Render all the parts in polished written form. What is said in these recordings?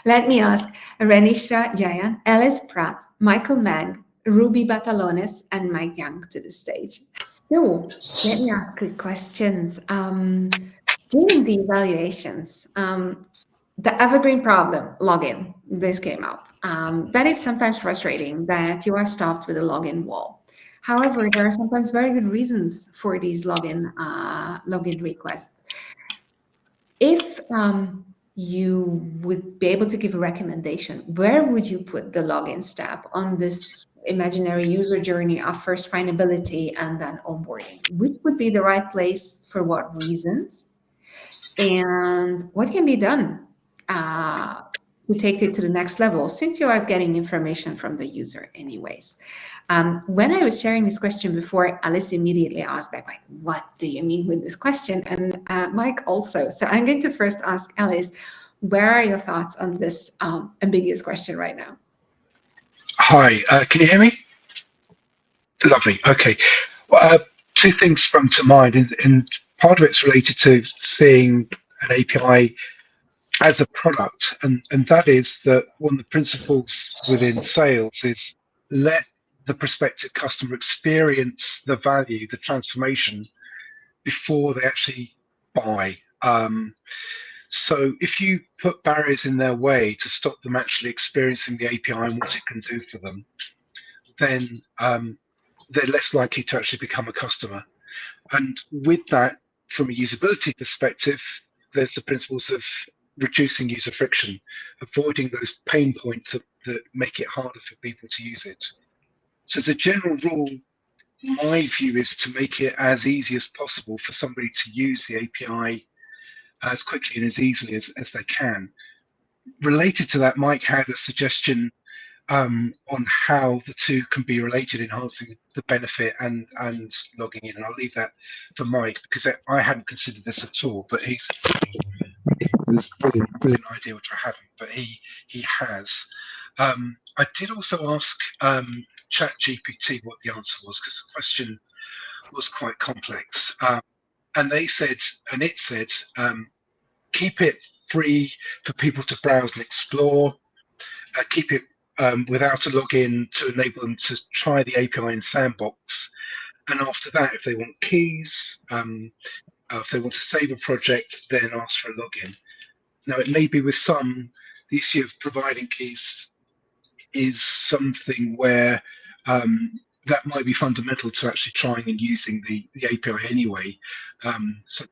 Let me ask Renishya Jayan, Ellis Pratt, Michael Mang, Ruby Batallones, and Mike Jang to the stage. So let me ask quick questions. During the evaluations, the evergreen problem, login, this came up. That is sometimes frustrating that you are stopped with a login wall. However, there are sometimes very good reasons for these login requests. If you would be able to give a recommendation, where would you put the login step on this imaginary user journey of first findability and then onboarding? Which would be the right place for what reasons? And what can be done to take it to the next level since you are getting information from the user anyways? When I was sharing this question before, Alice immediately asked back, like, what do you mean with this question? And Mike also. So I'm going to first ask Alice, where are your thoughts on this ambiguous question right now? Hi, can you hear me? Lovely. Okay. Well, two things sprung to mind, and part of it's related to seeing an API as a product, and that is that one of the principles within sales is let the prospective customer experience the value, the transformation, before they actually buy. So if you put barriers in their way to stop them actually experiencing the API and what it can do for them, then they're less likely to actually become a customer. And with that, from a usability perspective, there's the principles of reducing user friction, avoiding those pain points that make it harder for people to use it. So as a general rule, my view is to make it as easy as possible for somebody to use the API as quickly and as easily as they can. Related to that, Mike had a suggestion on how the two can be related, enhancing the benefit and logging in. And I'll leave that for Mike because I hadn't considered this at all. But it was a brilliant idea, which I hadn't. But he has. I did also ask ChatGPT what the answer was because the question was quite complex. And it said, keep it free for people to browse and explore. Keep it without a login to enable them to try the API in Sandbox. And after that, if they want keys, if they want to save a project, then ask for a login. Now, it may be with some, the issue of providing keys is something where that might be fundamental to actually trying and using the API anyway. So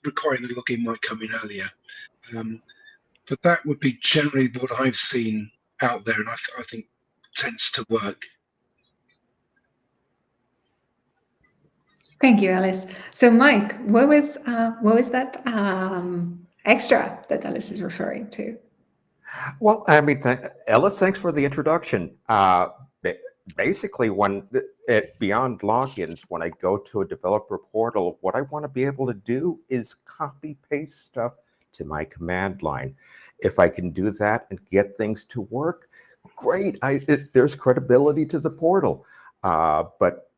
requiring the login might come in earlier. But that would be generally what I've seen out there, and I think tends to work. Thank you, Alice. So, Mike, what was that extra that Alice is referring to? Well, I mean, Ellis, thanks for the introduction. Basically, beyond logins, when I go to a developer portal, what I want to be able to do is copy paste stuff to my command line. If I can do that and get things to work, great. There's credibility to the portal, but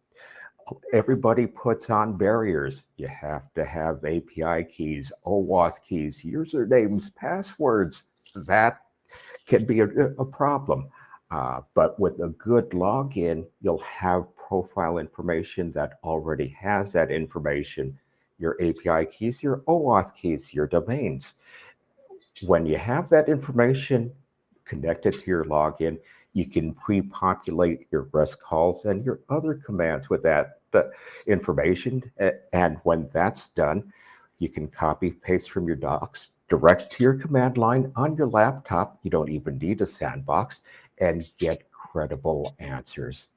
everybody puts on barriers. You have to have API keys, OAuth keys, usernames, passwords. That can be a problem. But with a good login, you'll have profile information that already has that information, your API keys, your OAuth keys, your domains. When you have that information connected to your login, you can pre-populate your REST calls and your other commands with that information. And when that's done, you can copy paste from your docs direct to your command line on your laptop. You don't even need a sandbox and get credible answers.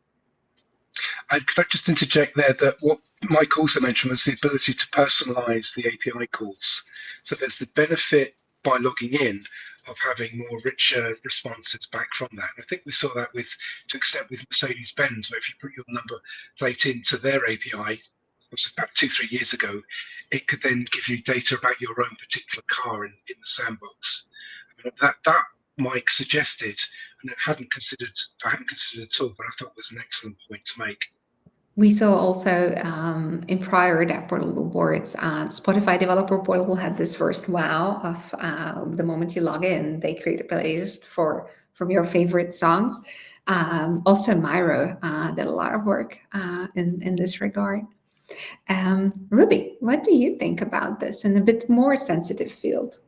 Could I just interject there that what Mike also mentioned was the ability to personalize the API calls. So there's the benefit by logging in of having more richer responses back from that. I think we saw that to an extent with Mercedes-Benz, where if you put your number plate into their API, which was about 2-3 years ago, it could then give you data about your own particular car in the sandbox. I mean, that Mike suggested, and I hadn't considered at all, but I thought was an excellent point to make. We saw also in prior DevPortal Awards, Spotify Developer Portal had this first wow of the moment you log in, they create a playlist from your favorite songs. Also, Myro did a lot of work in this regard. Ruby, what do you think about this in a bit more sensitive field?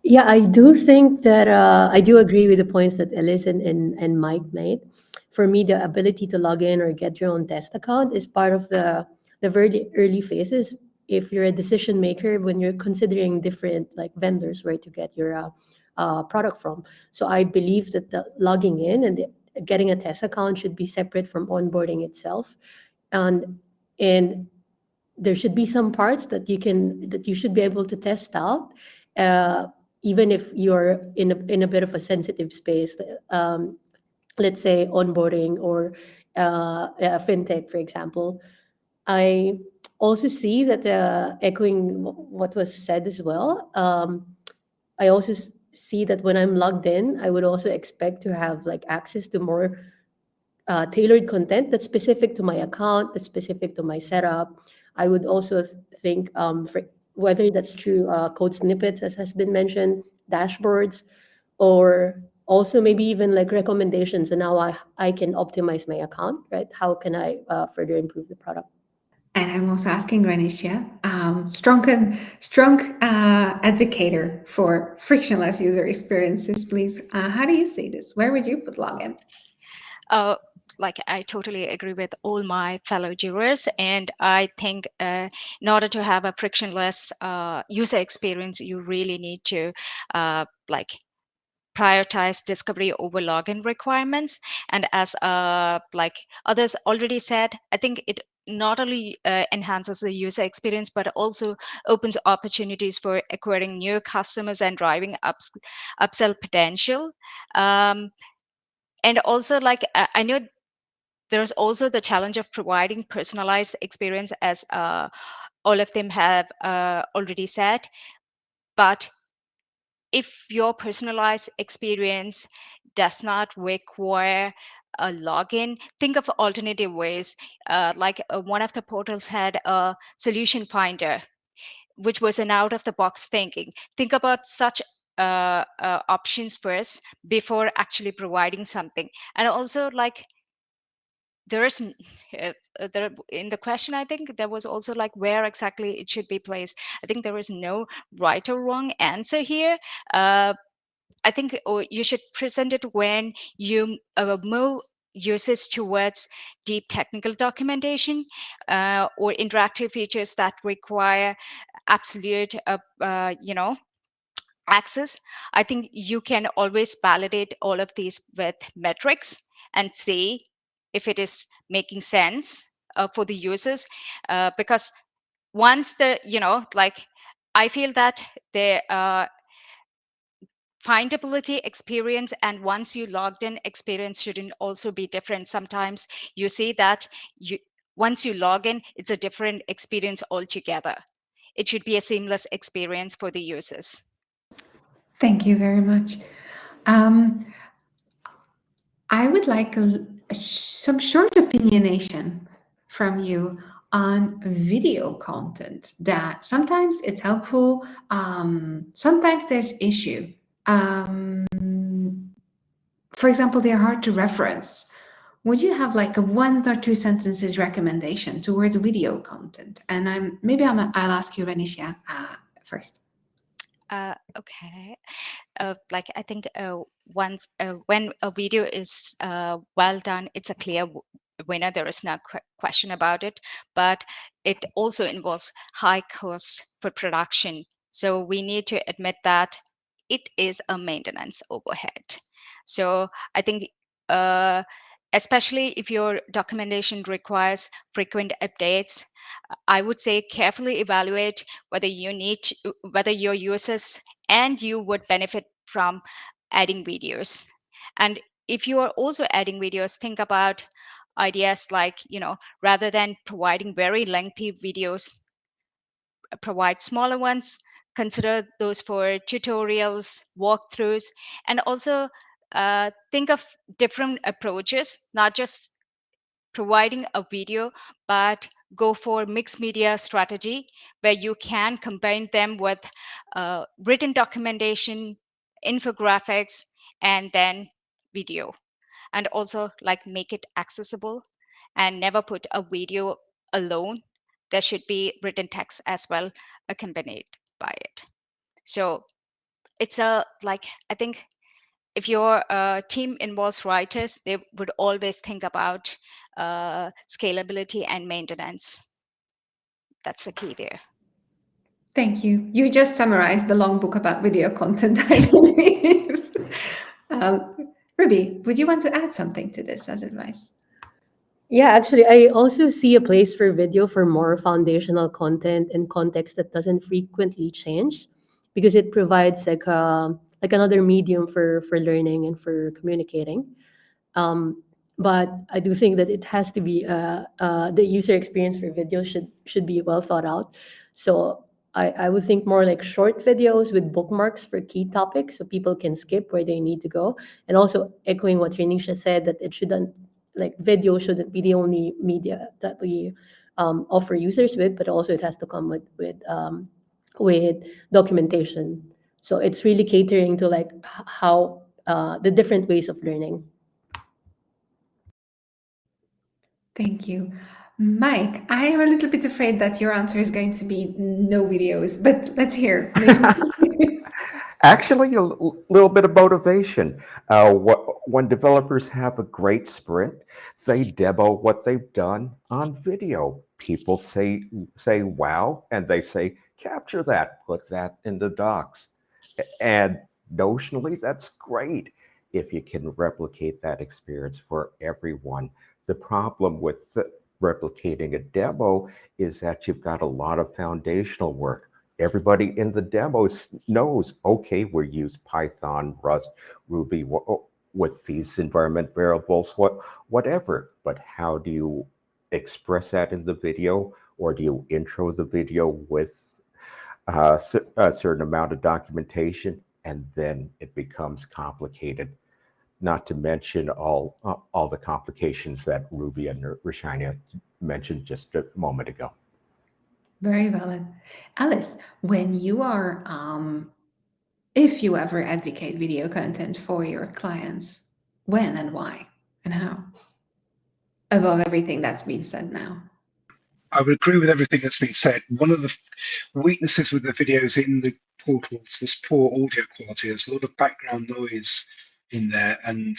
Yeah, I do think that I do agree with the points that Ellis and Mike made. For me, the ability to log in or get your own test account is part of the very early phases. If you're a decision maker, when you're considering different like vendors where to get your product from, so I believe that the logging in and getting a test account should be separate from onboarding itself, and there should be some parts that you should be able to test out, uh, even if you're in a bit of a sensitive space. Let's say onboarding or fintech, for example. I also see that echoing what was said as well. I also see that when I'm logged in, I would also expect to have like access to more tailored content that's specific to my account, that's specific to my setup. I would also think, for whether that's through code snippets, as has been mentioned, dashboards, or also maybe even like recommendations. And now I can optimize my account, right? How can I further improve the product? And I'm also asking Renishya, strong advocator for frictionless user experiences, please. How do you see this? Where would you put login? Like I totally agree with all my fellow jurors, and I think in order to have a frictionless user experience, you really need to like prioritize discovery over login requirements. And as like others already said, I think it not only enhances the user experience, but also opens opportunities for acquiring new customers and driving upsell potential. And also, like I know there's also the challenge of providing personalized experience, as all of them have already said. But if your personalized experience does not require a login, think of alternative ways. Like one of the portals had a solution finder, which was an out of the box thinking. Think about such options first before actually providing something. And also, like, there is there in the question, I think there was also like where exactly it should be placed. I think there is no right or wrong answer here. I think you should present it when you move users towards deep technical documentation or interactive features that require absolute access. I think you can always validate all of these with metrics and see if it is making sense for the users. Because once like, I feel that the findability experience and once you logged in experience shouldn't also be different. Sometimes you see that once you log in, it's a different experience altogether. It should be a seamless experience for the users. Thank you very much. I would like some short opinionation from you on video content, that sometimes it's helpful, sometimes there's issue. For example, they're hard to reference. Would you have like a 1 or 2 sentences recommendation towards video content? And I'll ask you, Renishya, first. Okay. Like I think once when a video is well done, it's a clear winner. There is no question about it. But it also involves high cost for production. So we need to admit that it is a maintenance overhead. So I think especially if your documentation requires frequent updates, I would say carefully evaluate whether whether your users and you would benefit from adding videos. And if you are also adding videos, think about ideas like, rather than providing very lengthy videos, provide smaller ones. Consider those for tutorials, walkthroughs, and also think of different approaches, not just providing a video, but go for mixed media strategy where you can combine them with written documentation, infographics, and then video. And also like make it accessible and never put a video alone. There should be written text as well accompanied by it. So it's a like, I think if your team involves writers, they would always think about scalability and maintenance. That's the key there. Thank you. You just summarized the long book about video content, I believe. Ruby, would you want to add something to this as advice? Yeah, actually, I also see a place for video for more foundational content and context that doesn't frequently change, because it provides like another medium for learning and for communicating. But I do think that it has to be the user experience for video should be well thought out. So I would think more like short videos with bookmarks for key topics so people can skip where they need to go. And also echoing what Renisha said, that it shouldn't, like, video shouldn't be the only media that we offer users with, but also it has to come with documentation. So it's really catering to like how the different ways of learning. Thank you. Mike, I am a little bit afraid that your answer is going to be no videos, but let's hear. Actually, little bit of motivation. When developers have a great sprint, they demo what they've done on video. People say wow, and they say, capture that, put that in the docs. And notionally, that's great if you can replicate that experience for everyone. The problem with replicating a demo is that you've got a lot of foundational work. Everybody in the demos knows, okay, we use Python, Rust, Ruby with these environment variables, whatever. But how do you express that in the video? Or do you intro the video with a certain amount of documentation, and then it becomes complicated? Not to mention all the complications that Ruby and Rishania mentioned just a moment ago. Very valid. Alice, when you are, if you ever advocate video content for your clients, when and why and how? Above everything that's been said now. I would agree with everything that's been said. One of the weaknesses with the videos in the portals was poor audio quality. There's a lot of background noise in there, and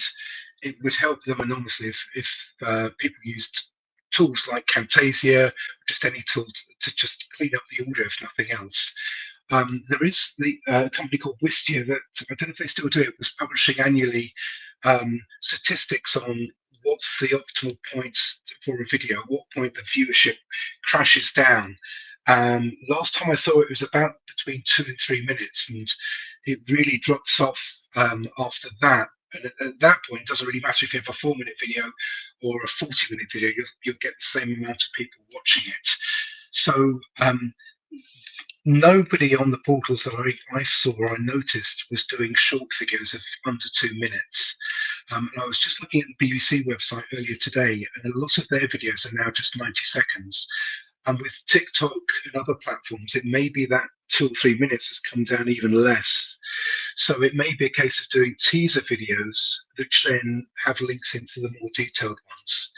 it would help them enormously if people used tools like Camtasia, just any tool to just clean up the audio, if nothing else. There is the company called Wistia that, I don't know if they still do it, was publishing annually statistics on what's the optimal point for a video, at what point the viewership crashes down. Last time I saw it was about between 2 and 3 minutes, and it really drops off after that. And at that point, it doesn't really matter if you have a 4-minute video or a 40-minute video, you'll get the same amount of people watching it. So nobody on the portals that I saw or I noticed was doing short videos of under 2 minutes. And I was just looking at the BBC website earlier today, and a lot of their videos are now just 90 seconds. And with TikTok and other platforms, it may be that 2 or 3 minutes has come down even less. So it may be a case of doing teaser videos, which then have links into the more detailed ones.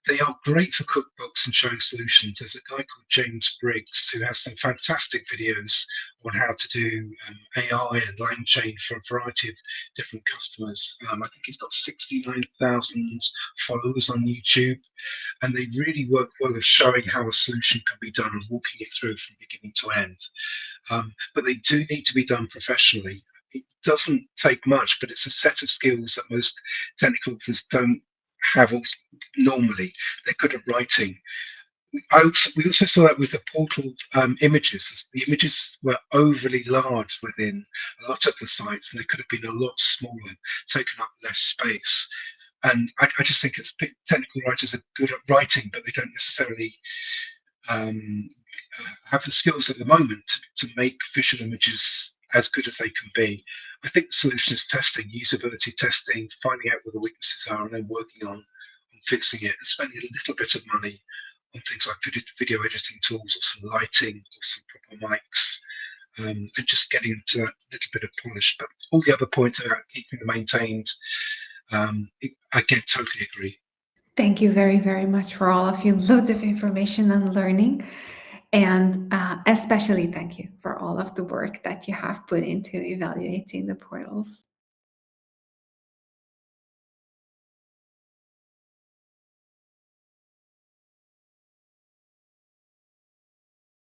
They are great for cookbooks and showing solutions. There's a guy called James Briggs who has some fantastic videos on how to do AI and LangChain for a variety of different customers. I think he's got 69,000 followers on YouTube, and they really work well of showing how a solution can be done and walking it through from beginning to end. But they do need to be done professionally. It doesn't take much, but it's a set of skills that most technical authors don't have normally. They're good at writing. We also saw that with the portal images. The images were overly large within a lot of the sites, and they could have been a lot smaller, taken up less space. And I just think it's technical writers are good at writing, but they don't necessarily have the skills at the moment to make visual images as good as they can be. I think the solution is testing, usability testing, finding out where the weaknesses are, and then working on fixing it and spending a little bit of money on things like video editing tools or some lighting or some proper mics, and just getting to that little bit of polish. But all the other points about keeping them maintained, I totally agree. Thank you very, very much for all of you. Loads of information and learning. And especially thank you for all of the work that you have put into evaluating the portals.